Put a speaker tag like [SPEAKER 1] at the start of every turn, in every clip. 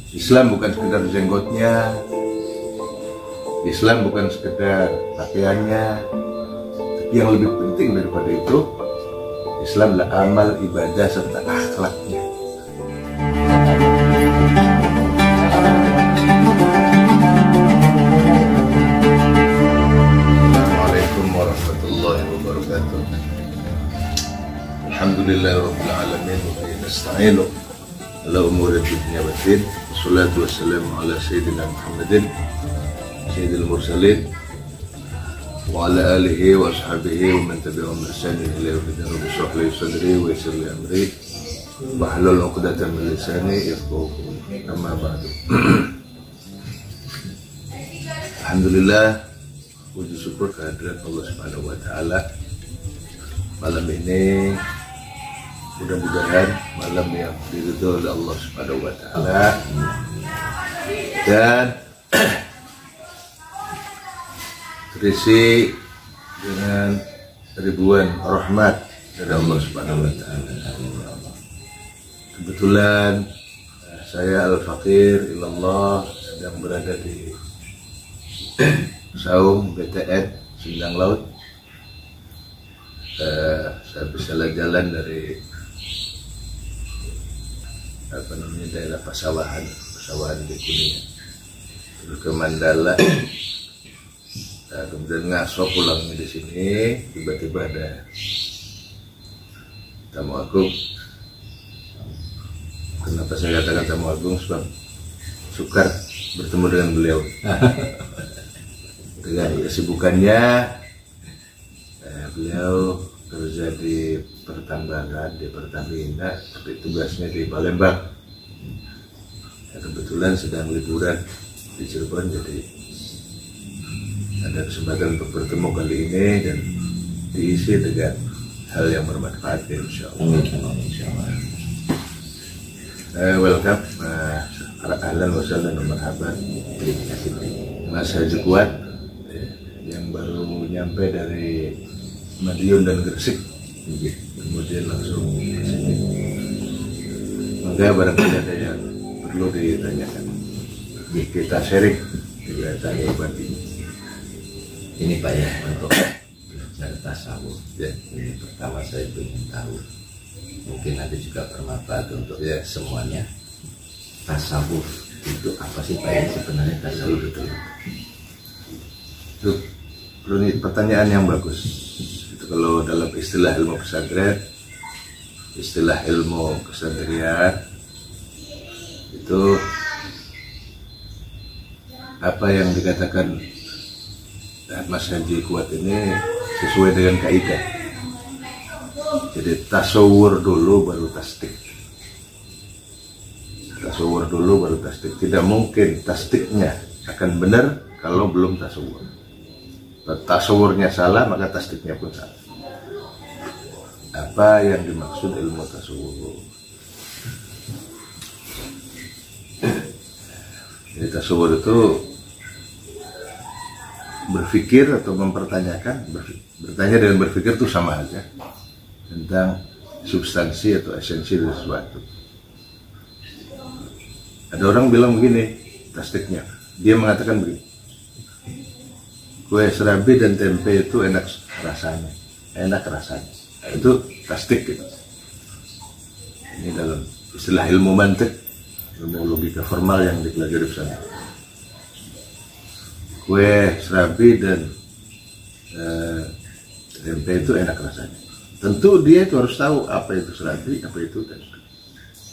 [SPEAKER 1] Islam bukan sekedar jenggotnya, Islam bukan sekedar pakaiannya, tapi yang lebih penting daripada itu, Islam adalah amal, ibadah, serta akhlaknya. Assalamualaikum warahmatullahi wabarakatuh. Alhamdulillahirabbil alamin wa bihi nasta'inu ala umuri dunya waddin. Wassalatu wassalamu ala sayyidina Muhammadin sayyidil mursalin wa ala alihi wa ashabihi wa man tabi'ahum bi ihsan ila yaumil rabbi shrah li sadri wa yassir li amri wahlul 'uqdatam min lisani yafqahu qawli. Amma ba'du. Alhamdulillah, puji syukur kehadirat Allah Subhanahu wa taala. Malam ini mudah-mudahan malam yang diridhoi oleh Allah Subhanahu wa taala dan terisi dengan ribuan rahmat dari Allah Subhanahu wa taala. Kebetulan saya Al-Faqir ilallah sedang berada di Saung BTN Sindang Laut. Saya bisa jalan dari daerah Pasawahan di Kuningan terus ke Mandala. Kemudian ngaso pulang di sini, tiba-tiba ada tamu agung. Kenapa saya katakan tamu agung? Sebab sukar bertemu dengan beliau. Dengan kesibukannya, beliau kerja di pertambangan di Pertamina, tapi tugasnya di Palembang. Kebetulan sedang liburan di Cirebon, jadi ada kesempatan untuk bertemu kali ini dan diisi dengan hal yang bermanfaat, insya Allah. Welcome, ahlan wa sahlan wa marhaban. Mas Haji Kuat yang baru nyampe dari Madiun dan Gresik, kemudian langsung ke sini. Maka barangkali ada yang perlu ditanyakan, kita sharing juga tanya bagi
[SPEAKER 2] ini Pak ya, untuk belajar tasawuf ya. Ini pertama saya ingin tahu, mungkin nanti juga bermanfaat untuk semuanya. Tasawuf itu apa sih Pak ya sebenarnya? Tasawuf itu
[SPEAKER 1] pertanyaan yang bagus. Itu kalau dalam istilah ilmu pesantren, istilah ilmu kesantrian, itu apa yang dikatakan Mas Haji Kuat ini sesuai dengan kaidah. Jadi tasawur dulu baru tasdik. Tasawur dulu baru tasdik. Tidak mungkin tasdiknya akan benar kalau belum tasawur. Tasawurnya salah, maka tasdiknya pun salah. Apa yang dimaksud ilmu tasawur? Jadi tasawur itu berpikir atau mempertanyakan, bertanya dengan berpikir itu sama aja tentang substansi atau esensi dari sesuatu. Ada orang bilang begini, tasdiknya, dia mengatakan begini, kue serabi dan tempe itu enak rasanya, itu tasdik gitu. Ini dalam istilah ilmu mantik, ilmu logika formal yang dipelajari di sana. Kue serabi dan tempe itu enak rasanya. Tentu dia itu harus tahu apa itu serabi, apa itu tempe.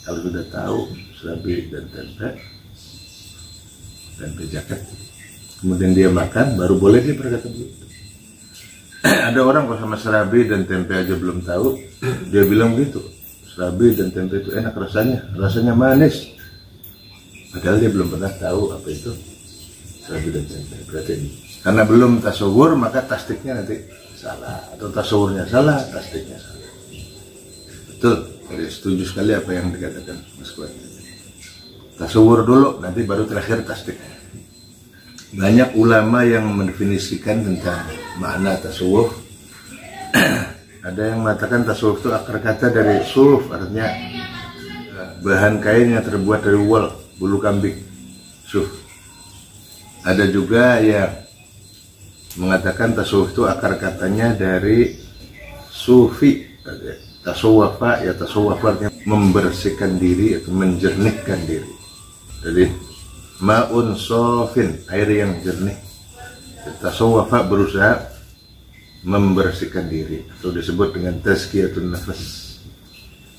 [SPEAKER 1] Kalau sudah tahu serabi dan tempe jaket, kemudian dia makan, baru boleh dia berkata begitu. Ada orang kalau sama serabi dan tempe aja belum tahu, dia bilang begitu, serabi dan tempe itu enak rasanya manis. Padahal dia belum pernah tahu apa itu serabi dan tempe. Berarti karena belum tasawur, maka tasdiknya nanti salah, atau tasawurnya salah, tasdiknya salah. Betul, jadi setuju sekali apa yang dikatakan Mas Kuat. Tasawur dulu, nanti baru terakhir tasdik. Banyak ulama yang mendefinisikan tentang makna tasawuf. Ada yang mengatakan tasawuf itu akar kata dari suf, artinya bahan kain yang terbuat dari wool. bulu kambing. Ada juga yang mengatakan tasawuf itu akar katanya dari sufi, tasawwafa, ya tasawwuf artinya membersihkan diri atau menjernihkan diri. Jadi ma'un sofin, air yang jernih. Tasawwafa berusaha membersihkan diri, atau disebut dengan tazkiyatun nafas,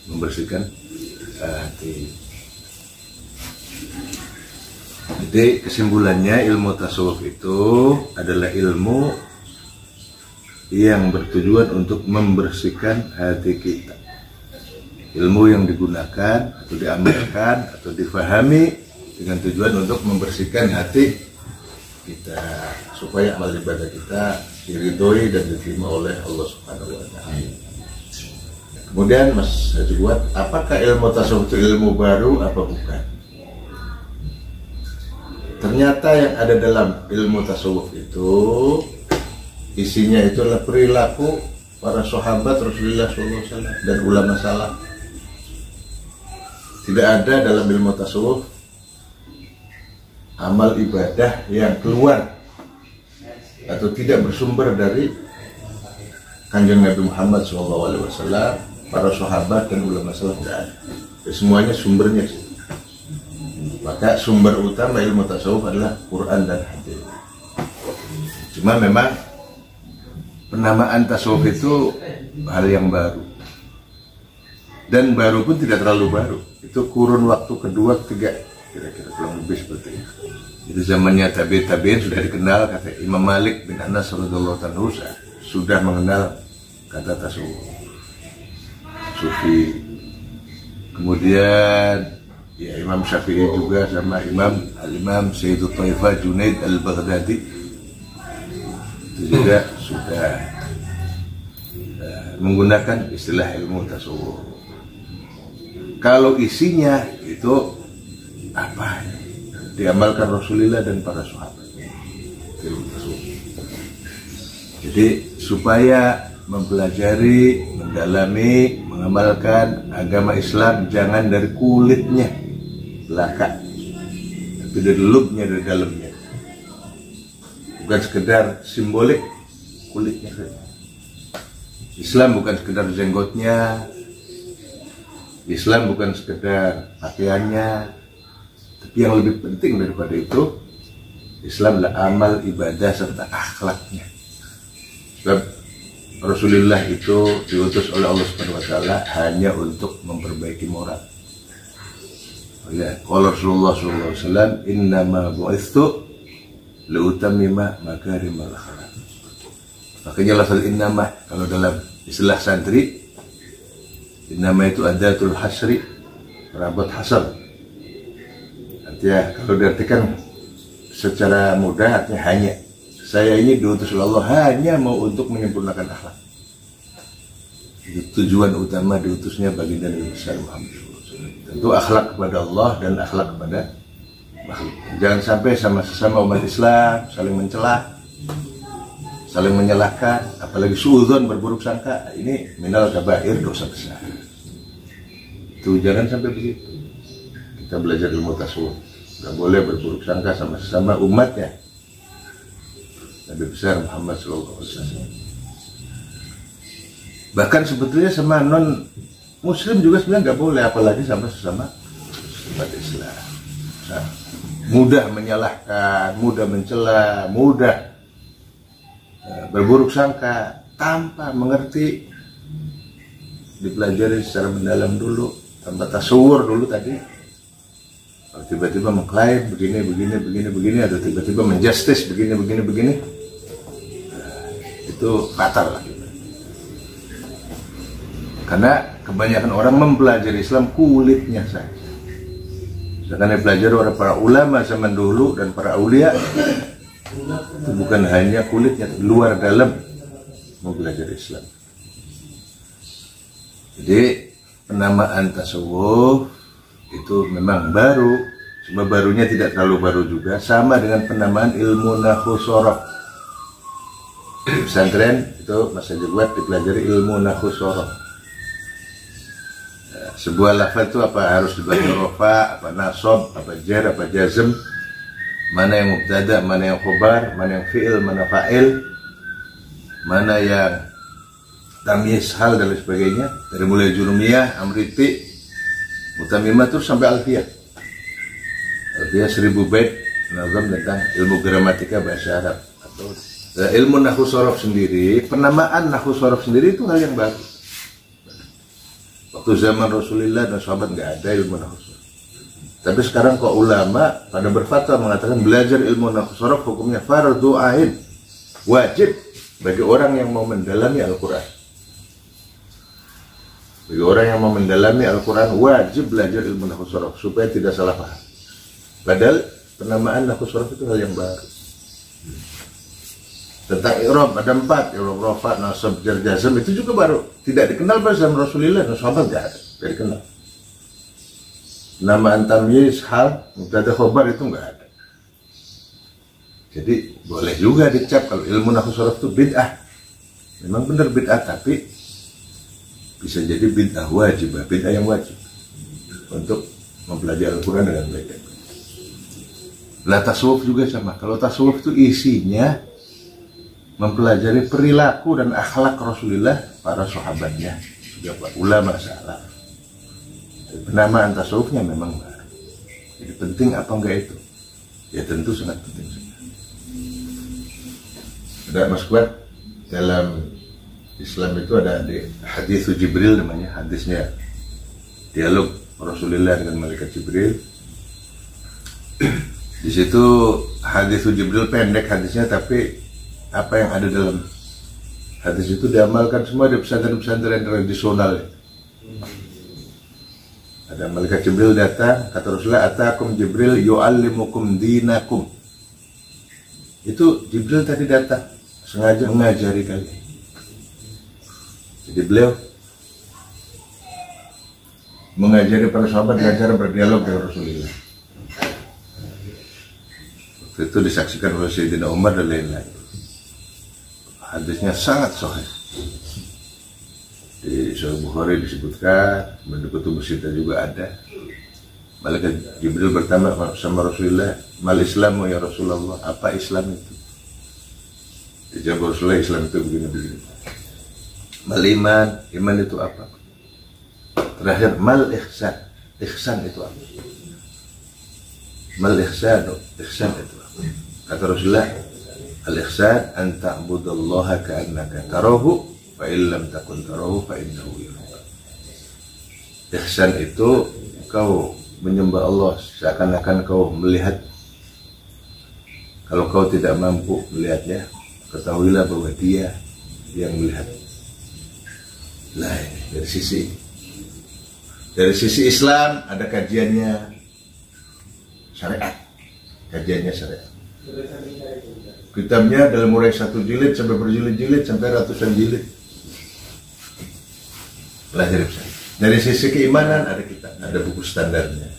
[SPEAKER 1] membersihkan hati. Jadi kesimpulannya ilmu tasawuf itu adalah ilmu yang bertujuan untuk membersihkan hati kita. Ilmu yang digunakan atau diamalkan atau difahami dengan tujuan untuk membersihkan hati kita, supaya amal ibadah kita diridhoi dan diterima oleh Allah Subhanahu wa Ta'ala. Kemudian Mas Haji Buat, apakah ilmu tasawuf itu ilmu baru apa bukan? Ternyata yang ada dalam ilmu tasawuf itu isinya itu adalah perilaku para sahabat Rasulullah SAW dan ulama salaf. Tidak ada dalam ilmu tasawuf amal ibadah yang keluar atau tidak bersumber dari Kanjeng Nabi Muhammad SAW, para sahabat dan ulama salaf, tidak ada. Semuanya sumbernya. Maka sumber utama ilmu tasawuf adalah Quran dan hadis. Cuma memang penamaan tasawuf itu hal yang baru, dan baru pun tidak terlalu baru. Itu kurun waktu kedua, ketiga, kira-kira kurang lebih seperti itu. Itu zamannya tabi'in sudah dikenal, kata Imam Malik bin Anas radhiyallahu anhu sudah mengenal kata tasawuf, sufi. Kemudian ya Imam Syafi'i juga sama Imam Sayyidut Taifah Junaid al-Baghdadi itu juga sudah menggunakan istilah ilmu tasawuf. Kalau isinya itu apa? Diamalkan Rasulullah dan para sahabat. Ilmu tasawuf. Jadi supaya mempelajari, mendalami, mengamalkan agama Islam jangan dari kulitnya belaka, tapi dari lubnya, dari dalamnya. Bukan sekedar simbolik kulitnya saja. Islam bukan sekedar jenggotnya, Islam bukan sekedar pakaiannya, tapi yang lebih penting daripada itu, Islam adalah amal, ibadah, serta akhlaknya. Sebab Rasulullah itu diutus oleh Allah Subhanahu wa Ta'ala hanya untuk memperbaiki moral. Ya, kalau Rasulullah SAW, innama bu'ithu liutammima makarimal akhlaq. Makanya lafaz innama kalau dalam istilah santri, innama itu adatul hasri, perabot hasar. Artinya kalau diartikan secara mudah artinya hanya. Saya ini diutus oleh Allah hanya mau untuk menyempurnakan akhlak. Itu tujuan utama diutusnya baginda Nabi besar Muhammad SAW. Tentu akhlak kepada Allah dan akhlak kepada makhluk. Jangan sampai sama sesama umat Islam saling mencela, saling menyalahkan, apalagi suudzon, berburuk sangka. Ini minal kabair, dosa besar. Itu jangan sampai begitu. Kita belajar ilmu tasawuf, nggak boleh berburuk sangka sama sesama umatnya Nabi besar Muhammad SAW. Bahkan sebetulnya sama non Muslim juga sebenarnya nggak boleh, apalagi sama sesama umat Islam. Mudah menyalahkan, mudah mencela, mudah berburuk sangka tanpa mengerti, dipelajari secara mendalam dulu, tanpa tasawur dulu tadi. Kalau tiba-tiba mengklaim begini, atau tiba-tiba menjustis begini, itu fatal lah. Karena kebanyakan orang mempelajari Islam kulitnya saja. Sedangkan yang belajar oleh para ulama zaman dulu dan para aulia itu bukan hanya kulitnya, luar dalam mau belajar Islam. Jadi penamaan tasawuf itu memang baru, cuma barunya tidak terlalu baru juga, sama dengan penamaan ilmu nahwu soroh. Pesantren itu Mas Haji Buat dipelajari ilmu nahwu soroh. sebuah lafaz itu apa harus dibaca rofa, apa nasab, apa jar, apa jazm, mana yang mubtada, mana yang khobar, mana yang fi'il, mana fa'il, mana yang tamyiz hal dan lain sebagainya, dari mulai jurumiyah, amriti, mutamimah terus sampai alfiyah. Alfiyah 1000 bait nazam tentang ilmu gramatika bahasa Arab. Atau ilmu nahwu sorof sendiri, penamaan nahwu sorof sendiri itu hal yang baru. Waktu zaman Rasulullah dan sahabat nggak ada ilmu nahwu sorof. Tapi sekarang kok ulama pada berfatwa mengatakan belajar ilmu nahwu sorof hukumnya fardhu ain, wajib bagi orang yang mau mendalami Al-Quran. Bagi orang yang mau mendalami Al-Quran wajib belajar ilmu nahwu sorof supaya tidak salah paham. Padahal penamaan nahwu sorof itu hal yang baru. Tentang i'rab ada 4, i'rab rafa, nasab, jar, jazm itu juga baru, tidak dikenal pada zaman Rasulullah dan sahabat nggak ada, tidak dikenal. Penamaan tamyiz hal, mubtada, khobar itu nggak ada. Jadi boleh juga dicap kalau ilmu nahwu sorof itu bid'ah. Memang benar bid'ah, tapi bisa jadi bid'ah wajib, bid'ah yang wajib untuk mempelajari Al-Quran dengan baik. Nah tasawuf juga sama. Kalau tasawuf itu isinya mempelajari perilaku dan akhlak Rasulullah, para sahabatnya, juga ulama salaf. Penamaan tasawufnya memang baru. Jadi penting apa enggak itu? Ya tentu sangat penting. Ada Mas Kuat, dalam Islam itu ada di hadis Jibril namanya, hadisnya dialog Rasulullah dengan malaikat Jibril. Di situ hadis Jibril pendek hadisnya, tapi apa yang ada dalam hadis itu diamalkan semua di pesantren-pesantren tradisional. Ada malaikat Jibril datang, kata Rasulullah, atakum Jibril yu'allimukum dinakum. Itu Jibril tadi datang sengaja mengajari kalian. Jadi beliau mengajari para sahabat belajar berdialog dengan Rasulullah. Waktu itu disaksikan oleh Sayyidina Umar dan lain-lain. Hadisnya sangat sahih. Di Sahih Bukhari disebutkan, di Kutubus Sittah juga ada. Malaikat Jibril bertanya sama Rasulullah, "Mal Islamu ya Rasulullah?" Apa Islam itu? Dijawab Rasulullah, Islam itu begini-begini. Mal iman, iman itu apa? Terakhir, mal ihsan, ihsan itu apa? Mal ihsan, ihsan itu apa? Kata Rasulullah, al-ihsan an ta'budallaha ka'annaka tarahu fa in lam takun tarahu fa innahu yaraka. Ihsan itu kau menyembah Allah seakan-akan kau melihat. Kalau kau tidak mampu melihatnya, ketahuilah bahwa Dia yang melihat. Lain dari sisi Islam ada kajiannya syariat, kajiannya syariat. Kitabnya dalam mulai 1 jilid sampai berjilid-jilid sampai ratusan jilid. Pelajari syariat. Dari sisi keimanan ada kitab, ada buku standarnya.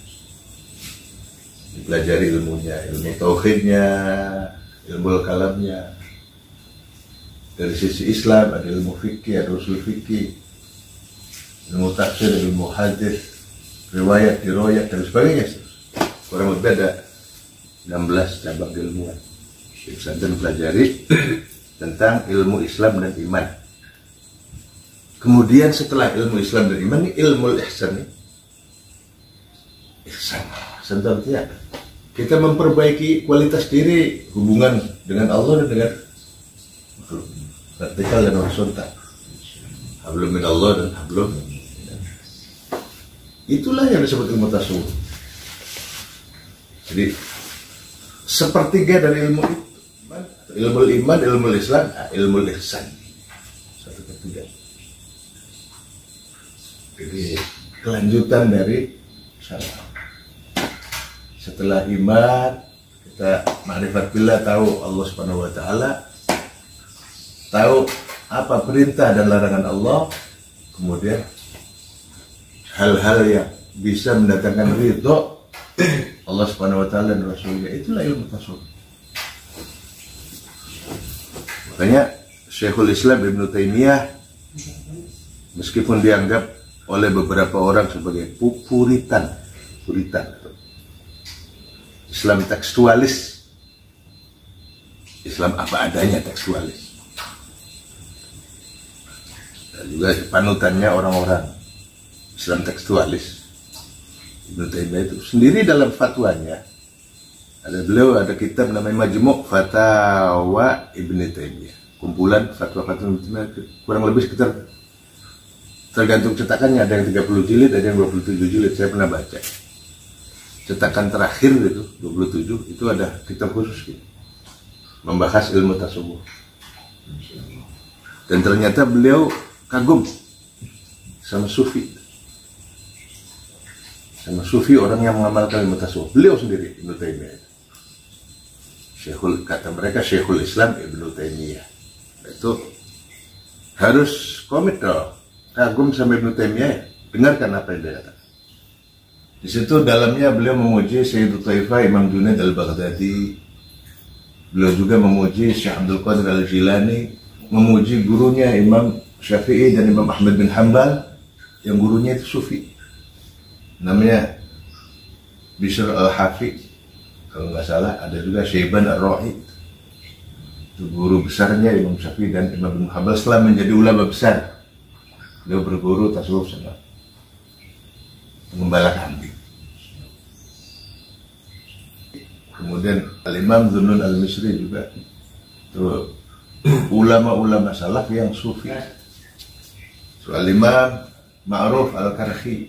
[SPEAKER 1] Dipelajari ilmunya, ilmu tauhidnya, ilmu kalamnya. Dari sisi Islam ada ilmu fikih, ada usul fikih, ilmu tafsir, ilmu hadis, riwayat, diroyat dan sebagainya. Kurang lebih ada 16 cabang ilmuwan. Pesantren pelajari tentang ilmu Islam dan iman. Kemudian setelah ilmu Islam dan iman, ilmu ihsan ini. Ihsan artinya kita memperbaiki kualitas diri, hubungan dengan Allah dan dengan makhluk, vertikal dan horizontal, hablum min Allah dan hablum. Itulah yang disebut ilmu tasawuf. Jadi sepertiga dari ilmu itu, ilmu iman, ilmu Islam, ilmu ihsan, 1/3. Jadi kelanjutan dari salah. Setelah iman, kita ma'rifat billah, tahu Allah Subhanahu wa taala, tahu apa perintah dan larangan Allah, kemudian hal-hal yang bisa mendatangkan ridho Allah Subhanahu wa taala dan Rasulnya, itulah ilmu tasawuf. Makanya Syekhul Islam Ibnu Taimiyah, meskipun dianggap oleh beberapa orang sebagai Puritan, Islam tekstualis, Islam apa adanya tekstualis. Dan juga panutannya orang-orang Islam tekstualis, Ibnu Taimiyah itu sendiri dalam fatwanya, ada kitab namanya Majmu' Fatawa Ibnu Taimiyah, kumpulan fatwa-fatwa Ibnu Taimiyah, kurang lebih sekitar, tergantung cetakannya, ada yang 30 jilid, ada yang 27 jilid, saya pernah baca. Cetakan terakhir itu 27 itu ada kitab khusus gitu, membahas ilmu tasawuf. Dan ternyata beliau kagum sama sufi, orang yang mengamalkan ilmu tasawuf. Beliau sendiri, Ibnu Taimiyah, kata mereka Syekhul Islam Ibnu Taimiyah. Itu harus komit dong, kagum sama Ibnu Taimiyah. Dengarkan apa yang dia katakan. Di situ dalamnya beliau memuji Sayyidul Taifah Imam Junaid al-Baghdadi. Beliau juga memuji Syekh Abdul Qadir al-Jilani, memuji gurunya Imam Syafi'i dan Imam Ahmad bin Hanbal, yang gurunya itu sufi, namanya Bishr al-Hafi kalau nggak salah. Ada juga Syaiban ar-Ra'i, itu guru besarnya Imam Syafi'i dan Imam bin Hanbal. Setelah menjadi ulama besar, beliau berguru tasawuf sama pengembala kambing. Kemudian Al-Imam Zunnun al-Misri juga, itu ulama-ulama salaf yang sufi. So, Al-Imam Ma'ruf al-Karhi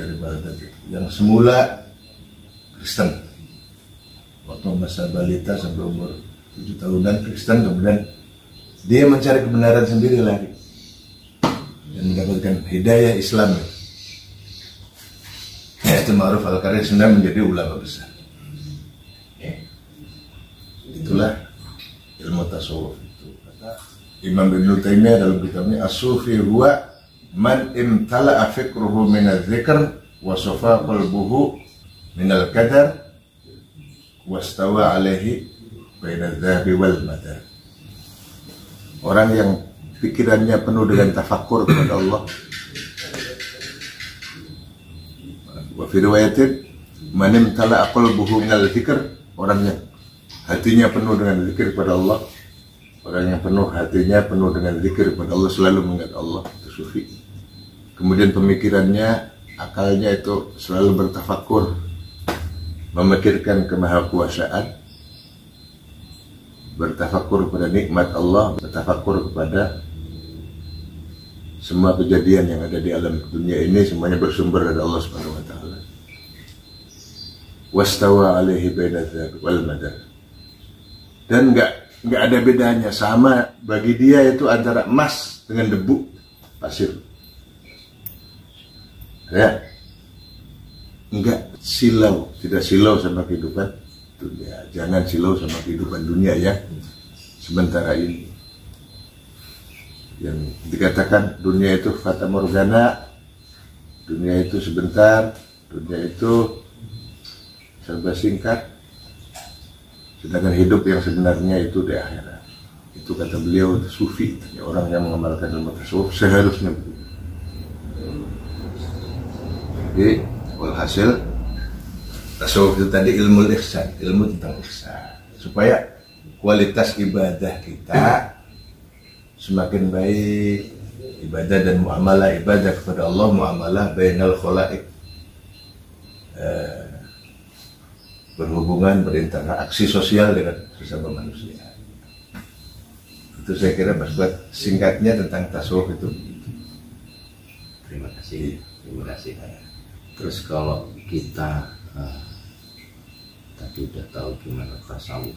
[SPEAKER 1] dari Baghdad, yang semula Kristen, waktu masa balita sampai umur 7 tahunan Kristen, kemudian dia mencari kebenaran sendiri lagi dan mendapatkan hidayah Islam. Itu Ma'ruf al-Karhi sudah menjadi ulama besar. Itulah ilmu tasawuf itu. Kata Imam Ibnu Taimiyah dalam kitabnya As-Sufi huwa man imtala'a fikruhu min adz-dzikr wa safa qalbuhu min al-qadar wastawa alaihi baina adz-dzahabi wal madar. Orang yang pikirannya penuh dengan tafakkur kepada Allah. Wa fi riwayatin man imtala'a qalbuhu min al-dzikr, orang yang hatinya penuh dengan zikir kepada Allah, orang yang hatinya penuh dengan zikir kepada Allah, selalu mengingat Allah, itu sufi. Kemudian pemikirannya, akalnya itu selalu bertafakur, memikirkan kemahakuasaan, bertafakur kepada nikmat Allah, bertafakur kepada semua kejadian yang ada di alam dunia ini, semuanya bersumber dari Allah Subhanahu wa taala. Wastawa alaihi baina dzalik wal madar. Dan nggak ada bedanya, sama bagi dia itu antara emas dengan debu pasir. Ya, nggak silau, tidak silau sama kehidupan dunia. Jangan silau sama kehidupan dunia ya. Sementara ini, yang dikatakan dunia itu fata morgana, dunia itu sebentar, dunia itu serba singkat. Sedangkan hidup yang sebenarnya itu di akhirat. Itu kata beliau sufi, orang yang mengamalkan ilmu tasawuf seharusnya begitu. Jadi walhasil tasawuf itu tadi ilmu ihsan, ilmu tentang ihsan, supaya kualitas ibadah kita semakin baik, ibadah dan muamalah ibadah kepada Allah, muamalah bainal khalaik, berhubungan, berinteraksi sosial dengan sesama manusia. Itu saya kira Mas buat singkatnya tentang tasawuf itu.
[SPEAKER 2] Terima kasih. Terus kalau kita tadi udah tahu gimana tasawuf,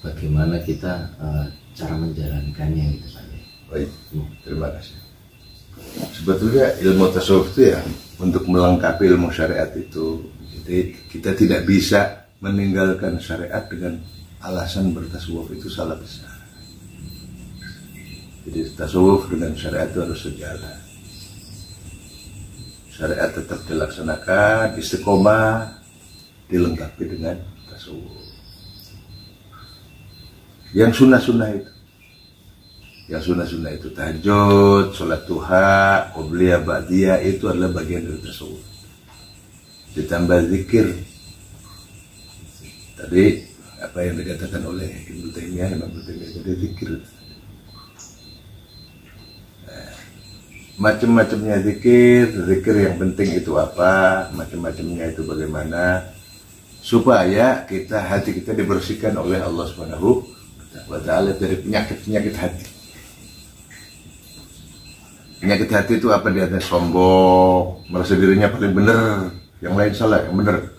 [SPEAKER 2] bagaimana kita cara menjalankannya gitu Pak?
[SPEAKER 1] Baik, terima kasih. Sebetulnya ilmu tasawuf itu ya untuk melengkapi ilmu syariat itu. Jadi kita tidak bisa meninggalkan syariat dengan alasan bertasawuf, itu salah besar. Jadi tasawuf dengan syariat itu harus sejalan. Syariat tetap dilaksanakan, istiqomah dilengkapi dengan tasawuf. Yang sunnah-sunnah itu Yang sunnah-sunnah itu tahajud, sholat duha, qobliyah, ba'diyah, itu adalah bagian dari tasawuf. Ditambah zikir. Tadi apa yang dikatakan oleh Ibnu Taimiyah, jadi zikir. Macam-macamnya zikir yang penting itu apa, macam-macamnya itu bagaimana, supaya hati kita dibersihkan oleh Allah Subhanahu wa Ta'ala dari penyakit hati. Penyakit hati itu apa? Dia sombong, merasa dirinya paling benar, yang lain salah, yang benar.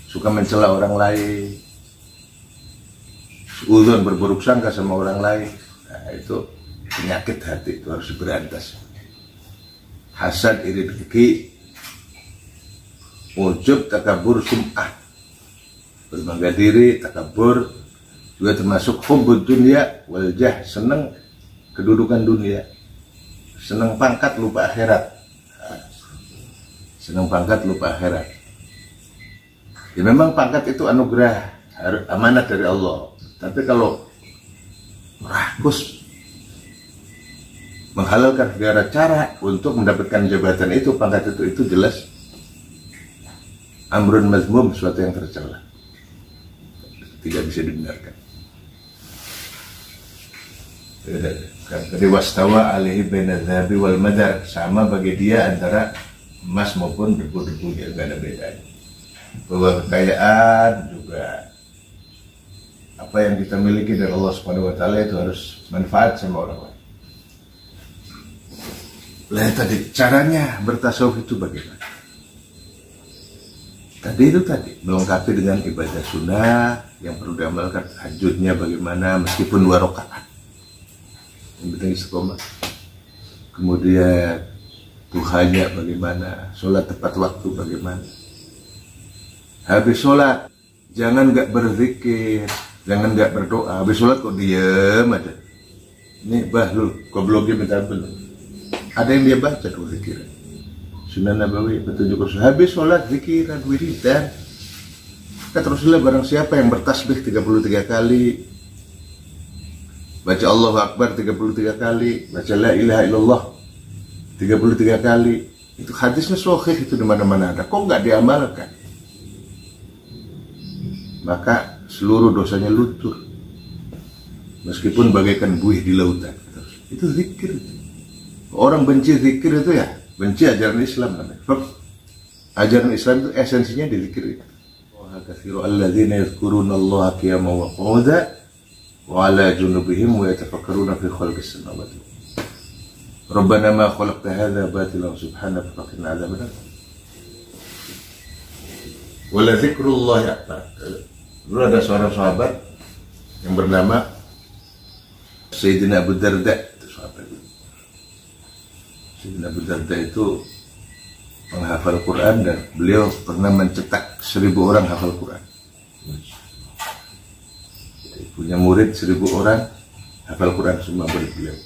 [SPEAKER 1] Suka mencela orang lain, suudzon, berburuk sangka sama orang lain. Nah, itu penyakit hati, itu harus diberantas. Hasad, iri dengki, ujub, takabur, sum'ah, berbangga diri, takabur, juga termasuk hubbud dunya wal jah, senang kedudukan dunia, senang pangkat lupa akhirat. Senang pangkat lupa akhirat. Ya memang pangkat itu anugerah, amanat dari Allah. Tapi kalau rakus menghalalkan segala cara untuk mendapatkan jabatan itu, pangkat itu jelas amrun mazmum, sesuatu yang tercela, tidak bisa dibenarkan. Jadi wastawa alaihi baina dzahabi wal madar, sama bagi dia antara emas maupun debu-debu, ya gak ada bedanya. Bahwa kekayaan juga apa yang kita miliki dari Allah Subhanahu wa Ta'ala itu harus manfaat sama orang lain. Lah tadi caranya bertasawuf itu bagaimana? Tadi melengkapi dengan ibadah sunnah yang perlu diamalkan. Tahajudnya bagaimana, meskipun 2 rakaat, yang penting istiqomah. Kemudian duhanya bagaimana, sholat tepat waktu bagaimana. Habis sholat jangan nggak berzikir, jangan nggak berdoa. Habis sholat kok diem aja. Ini bahlul, gobloknya minta belum. Ada yang dia baca tuh zikiran. Sunnah Nabawi, petunjuk Rasul. Habis sholat zikiran, wiridan. Kata Rasulullah, barang siapa yang bertasbih 33 kali, baca Allahu Akbar 33 kali, baca la ilaha illallah 33 kali, itu hadisnya sahih, itu di mana-mana ada. Kok nggak diamalkan? Maka seluruh dosanya luntur, meskipun bagaikan buih di lautan. Itu zikir. Orang benci zikir itu ya benci ajaran Islam namanya. Ajaran Islam itu esensinya di zikir itu. Wa katsiru alladzina yadhkuruna Allaha qiyaman wa qu'udan wa 'ala junubihim wa yatafakkaruna fi khalqis samawati. Rabbana ma khalaqta hadza batilan subhanaka faqina 'adzaban nar. Wala zikrullahi akbar. Dulu ada seorang sahabat yang bernama Sayyidina Abu Darda. Sayyidina Abu Darda itu menghafal Quran, dan beliau pernah mencetak 1000 orang hafal Quran. Jadi, punya murid 1000 orang hafal Quran semua murid beliau.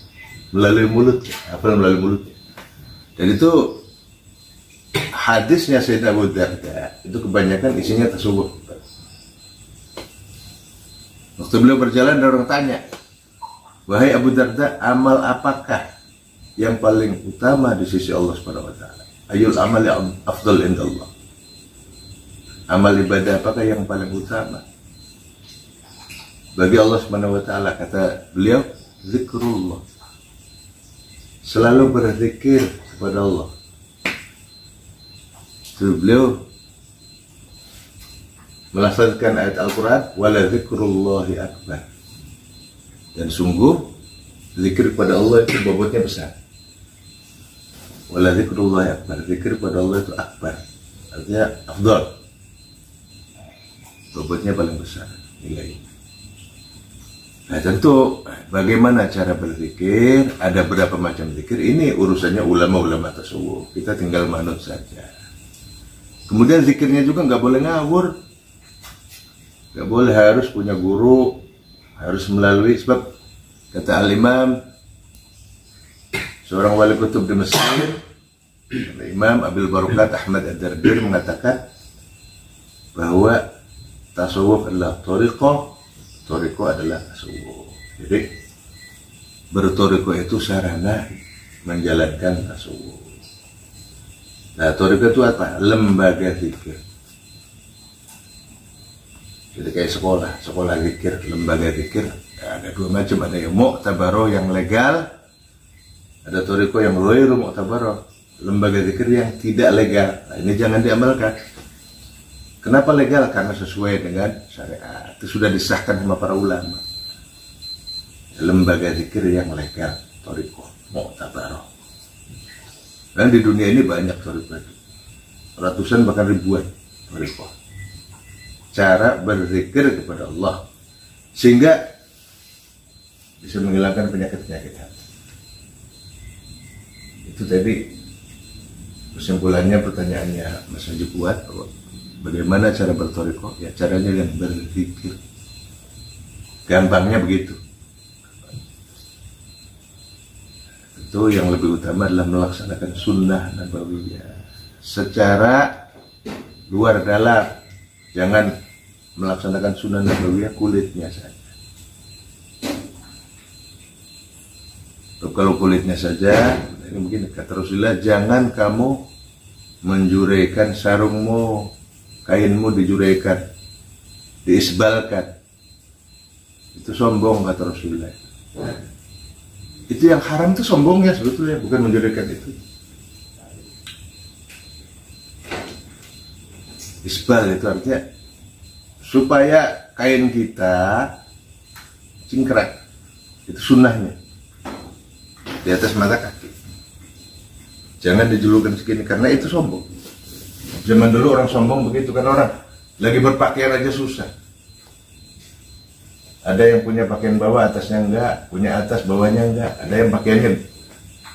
[SPEAKER 1] Melalui mulutnya, hafal melalui mulutnya. Dan itu hadisnya Sayyidina Abu Darda itu kebanyakan isinya tasawuf. Waktu beliau berjalan, ada orang tanya, wahai Abu Darda, amal apakah yang paling utama di sisi Allah Subhanahu wa Ta'ala? Ayul amali afdal indallah. Amal ibadah apakah yang paling utama bagi Allah Subhanahu wa Ta'ala? Kata beliau, zikrullah. Selalu berzikir kepada Allah. Terus beliau melafazkan ayat Al-Quran, wala zikrullahi akbar. Dan sungguh zikir kepada Allah itu bobotnya besar. Wala zikrullahi akbar, zikir kepada Allah itu akbar, artinya afdal, bobotnya paling besar nilai. Nah tentu bagaimana cara berzikir, ada berapa macam zikir, ini urusannya ulama-ulama tasawuf, kita tinggal manut saja. Kemudian zikirnya juga nggak boleh ngawur, nggak boleh harus punya guru, harus melalui, sebab kata Al-Imam, seorang wali kutub di Mesir, Imam Abil Barukat Ahmad Ad-Dardir mengatakan bahwa tasawuf adalah thariqah, thariqah adalah tasawuf. Jadi bertoriko itu sarana menjalankan tasawuf. Nah, toriko itu apa? Lembaga zikir. Jadi kayak sekolah zikir, lembaga zikir. Ada dua macam, ada yang mu'tabaroh yang legal, ada toriko yang ghairu mu'tabaroh, lembaga zikir yang tidak legal. Nah, ini jangan diamalkan. Kenapa legal? Karena sesuai dengan syariat. Itu sudah disahkan sama para ulama. Lembaga zikir yang legal, toriko mu'tabaroh. Dan di dunia ini banyak toriko itu, ratusan bahkan ribuan toriko. Cara berzikir kepada Allah sehingga bisa menghilangkan penyakit-penyakit hati. Itu tadi kesimpulannya pertanyaannya Mas Haji Fuad, bagaimana cara bertoriko? Ya caranya yang berzikir. Gampangnya begitu. Itu yang lebih utama adalah melaksanakan sunnah nabawiyah secara luar dalam. Jangan melaksanakan sunnah nabawiyah kulitnya saja. Kalau kulitnya saja, ini mungkin kata Rasulullah, jangan kamu menjuraikan sarungmu, kainmu dijuraikan, diisbalkan. Itu sombong kata Rasulullah. Itu yang haram itu sombongnya sebetulnya, bukan menjuraikan itu. Isbal itu artinya supaya kain kita cingkrang. Itu sunnahnya. Di atas mata kaki. Jangan dijulurkan segini karena itu sombong. Zaman dulu orang sombong begitu kan, orang lagi berpakaian aja susah. Ada yang punya pakaian bawah atasnya enggak, punya atas bawahnya enggak. Ada yang pakaiannya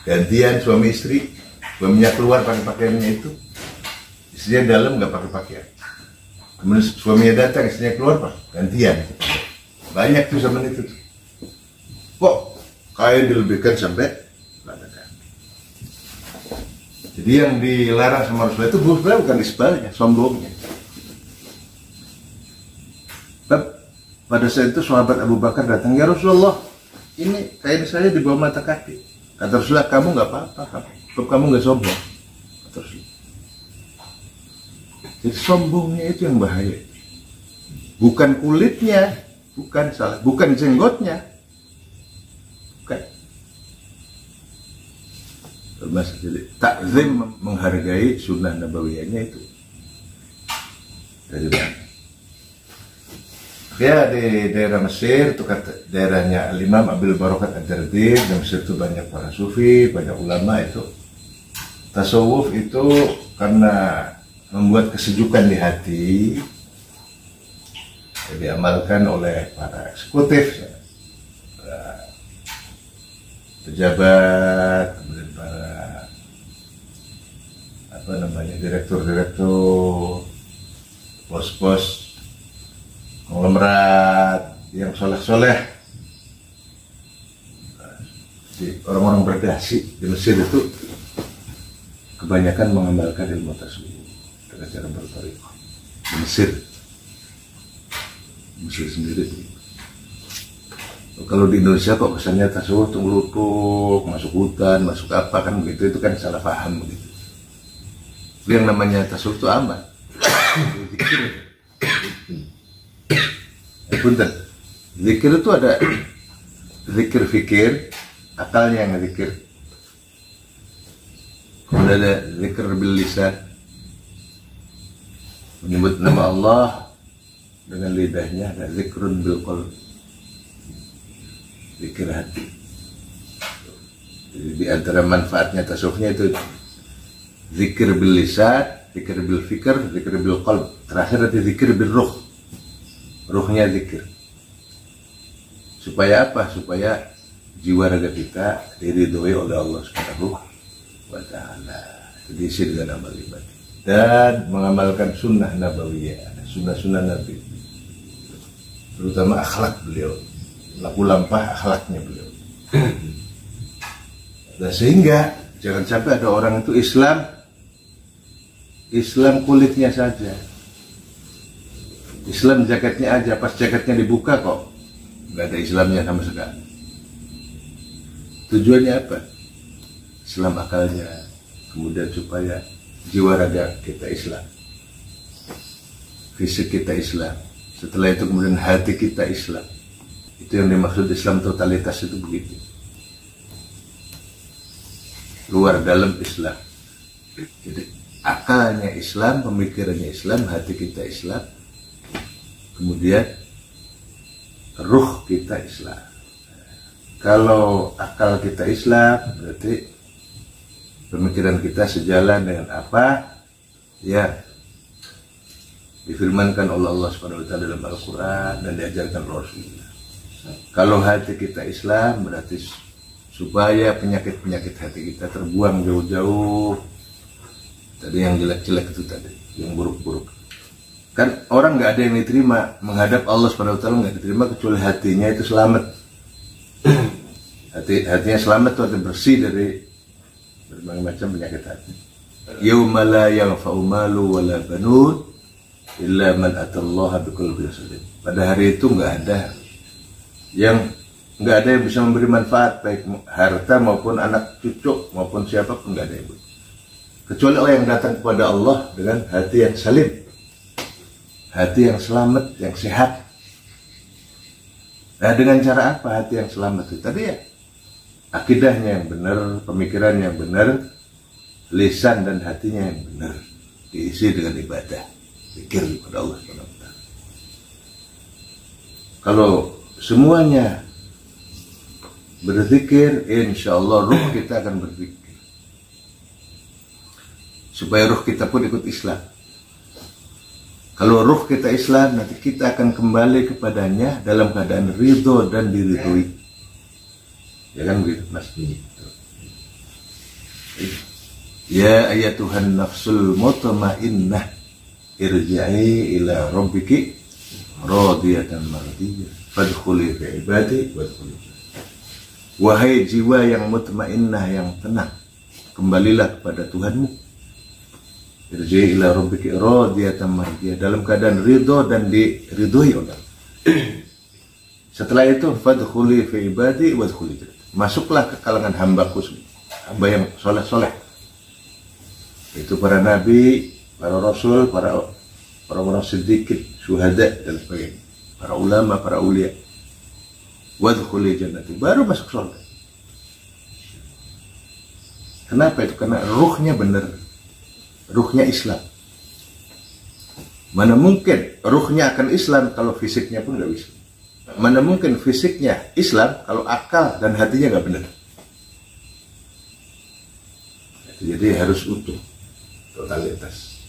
[SPEAKER 1] gantian suami istri, suaminya keluar pakai pakaiannya itu, istrinya dalam enggak pakai pakaian. Kemudian suaminya datang, istrinya keluar pak gantian. Banyak tuh zaman itu. Kok kain dilebihkan sampai mata kaki. Jadi yang dilarang sama Rasulullah itu bukan isbalnya, sombongnya. Pada saat itu sahabat Abu Bakar datang, ya Rasulullah, ini kain saya di bawah mata kaki. Kata Rasulullah, kamu nggak apa-apa, kamu nggak sombong. Kata Rasulullah. Jadi sombongnya itu yang bahaya. Bukan kulitnya, bukan salah, bukan jenggotnya. Bukan. Jadi takzim menghargai sunnah nabawiyahnya itu. Dari mana? Dia di daerah Mesir, itu kata daerahnya Al-Imam Abil Barakat Ad-Dardir. Di Mesir itu banyak para sufi, banyak ulama itu. Tasawuf itu karena membuat kesejukan di hati, diamalkan oleh para eksekutif, para pejabat, kemudian para direktur-direktur, bos-bos konglomerat yang soleh-soleh, orang-orang berdasi di Mesir itu kebanyakan mengamalkan ilmu tasawuf dengan cara bertoriko. Di Mesir sendiri. Kalau di Indonesia kok kesannya tasawuf tuh ngelutuk, masuk hutan, masuk apa kan begitu, itu kan salah paham begitu. Yang namanya tasawuf itu aman. Punten, zikir itu ada zikir fikir, akalnya yang zikir. Kemudian ada zikir bil lisan, menyebut nama Allah dengan lidahnya. Ada zikrun bil qalb, zikir hati. Jadi di antara manfaatnya tasawufnya itu zikir bil lisan, zikir bil fikir, zikir bil qalb. Terakhir ada zikir bil ruh. Ruhnya zikir. Supaya apa? Supaya jiwa raga kita diridhoi oleh Allah Subhanahu wa ta'ala. Diisi dengan amal ibadah dan mengamalkan sunnah nabawiyah, sunnah-sunnah Nabi, terutama akhlak beliau, laku lampah akhlaknya beliau. Dan sehingga jangan sampai ada orang itu Islam kulitnya saja, Islam jaketnya aja, pas jaketnya dibuka kok nggak ada Islamnya sama sekali. Tujuannya apa? Islam akalnya, kemudian supaya jiwa raga kita Islam, fisik kita Islam, setelah itu kemudian hati kita Islam. Itu yang dimaksud Islam totalitas itu begitu. Luar dalam Islam. Jadi akalnya Islam, pemikirannya Islam, hati kita Islam, kemudian ruh kita Islam. Kalau akal kita Islam, berarti pemikiran kita sejalan dengan apa ya difirmankan oleh Allah Subhanahu wa taala dalam Al-Qur'an dan diajarkan Rasulullah. Kalau hati kita Islam, berarti supaya penyakit-penyakit hati kita terbuang jauh-jauh. Tadi yang jelek-jelek itu tadi, yang buruk-buruk. Kan orang nggak ada yang diterima menghadap Allah Subhanahu wa taala, nggak diterima kecuali hatinya itu selamat. Hatinya selamat itu artinya bersih dari berbagai macam penyakit hati. Yauma la yanfa'u malu wala banun illa man atallaha biqalbin salim. Pada hari itu nggak ada yang bisa memberi manfaat, baik harta maupun anak cucu maupun siapapun, nggak ada yang boleh, kecuali orang yang datang kepada Allah dengan hati yang salim, hati yang selamat, yang sehat. Nah, dengan cara apa hati yang selamat itu? Tadi ya, akidahnya yang benar, pemikirannya yang benar, lisan dan hatinya yang benar, diisi dengan ibadah, zikir kepada Allah SWT. Kalau semuanya berzikir, insya Allah ruh kita akan berzikir, supaya ruh kita pun ikut Islam. Kalau ruh kita Islam, nanti kita akan kembali kepadanya dalam keadaan ridho dan diridhoi. Ya kan begitu, Mas? Ya ayatuhan nafsul mutmainnah irji'i ila rabbiki radiyatan mardiyah fadkhuli fi ibadi wadkhuli. Wahai jiwa yang mutmainnah, yang tenang, kembalilah kepada Tuhanmu. Irji'i ila rabbiki radiyatan mardiyah, dalam keadaan ridho dan diridhoi oleh Allah. Setelah itu fadkhuli fi ibadi wadkhuli, masuklah ke kalangan hambaku, hamba yang soleh-soleh. Itu para nabi, para rasul, para orang siddiqin, syuhada dan sebagainya, para ulama, para ulia. Wadkhuli jannati, baru masuk surga. Kenapa itu? Karena ruhnya benar, ruhnya Islam. Mana mungkin ruhnya akan Islam kalau fisiknya pun nggak bisa. Mana mungkin fisiknya Islam kalau akal dan hatinya nggak benar. Jadi harus utuh, totalitas,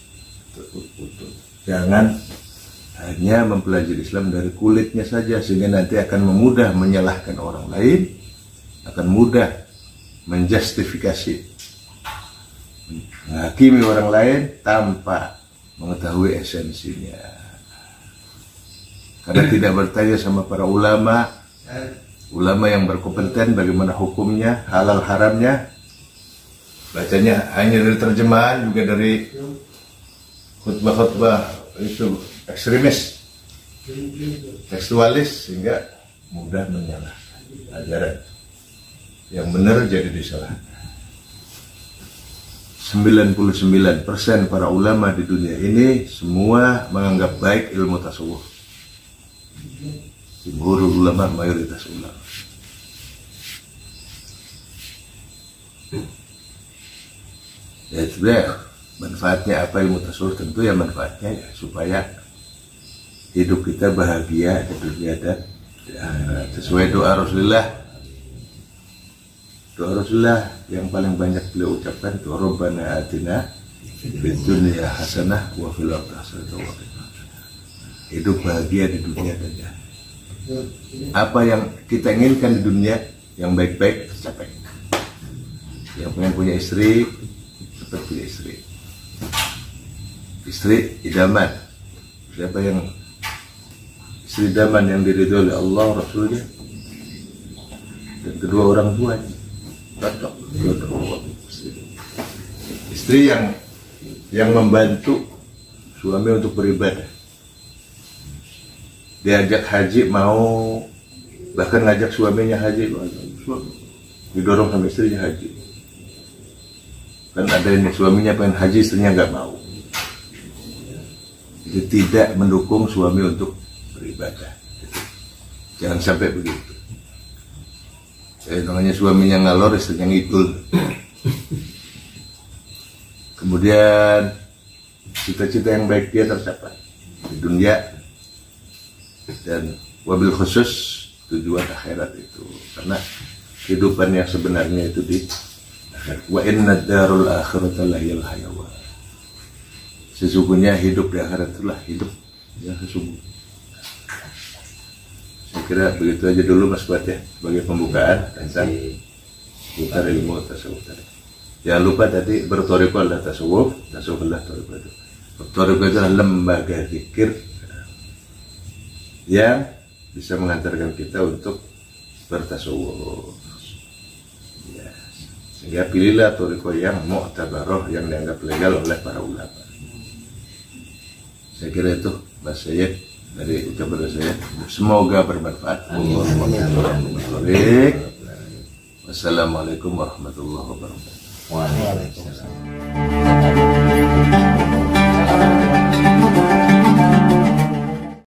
[SPEAKER 1] utuh. Jangan hanya mempelajari Islam dari kulitnya saja, sehingga nanti akan memudah menyalahkan orang lain, akan mudah menjustifikasi, menghakimi orang lain tanpa mengetahui esensinya. Karena tidak bertanya sama para ulama yang berkompeten bagaimana hukumnya, halal haramnya, bacanya hanya dari terjemahan, juga dari khutbah-khutbah itu ekstremis, tekstualis, sehingga mudah menyalahkan ajaran yang benar jadi disalahkan. 99% para ulama di dunia ini semua menganggap baik ilmu tasawuf. Jumhur ulama, mayoritas ulama. Ya sebenarnya manfaatnya apa ilmu tasawuf? Tentu ya manfaatnya ya supaya hidup kita bahagia di dunia dan sesuai doa Rasulullah. Doa Rasulullah yang paling banyak beliau ucapkan itu Rabbana atina fid dunya hasanah wa fil akhirati hasanah wa qina adzabannar. Hidup bahagia di dunia dan di akhirat. Apa yang kita inginkan di dunia yang baik-baik tercapai. Yang pengen punya istri, cepat punya istri. Istri idaman. Siapa yang istri idaman yang diridhoi oleh Allah, Rasulnya, dan kedua orang tuanya. Istri yang membantu suami untuk beribadah, diajak haji mau, bahkan ngajak suaminya haji, didorong sama istrinya haji. Kan ada ini suaminya pengen haji, istrinya nggak mau. Jadi tidak mendukung suami untuk beribadah. Jangan sampai begitu. Namanya suaminya ngalor, istrinya ngidul. Kemudian cita-cita yang baik dia tercapai di dunia, dan wabil khusus tujuan akhirat itu, karena kehidupan yang sebenarnya itu di akhirat. Wa inna darul akhirata lahiyal hayawan. Sesungguhnya hidup di akhirat itulah hidup yang sesungguhnya. Saya kira begitu aja dulu Mas Fuad ya, sebagai pembukaan tentang putar ilmu tasawuf tadi. Jangan lupa tadi bertoriko adalah tasawuf, tasawuf adalah toriko itu. Toriko itu adalah lembaga zikir yang bisa mengantarkan kita untuk bertasawuf. Ya. Sehingga pilihlah toriko yang mu'tabaroh, yang dianggap legal oleh para ulama. Saya kira itu Mas Sayyid dari ucapan saya. Semoga bermanfaat. Wassalamualaikum warahmatullahi wabarakatuh.
[SPEAKER 2] Waalaikumsalam.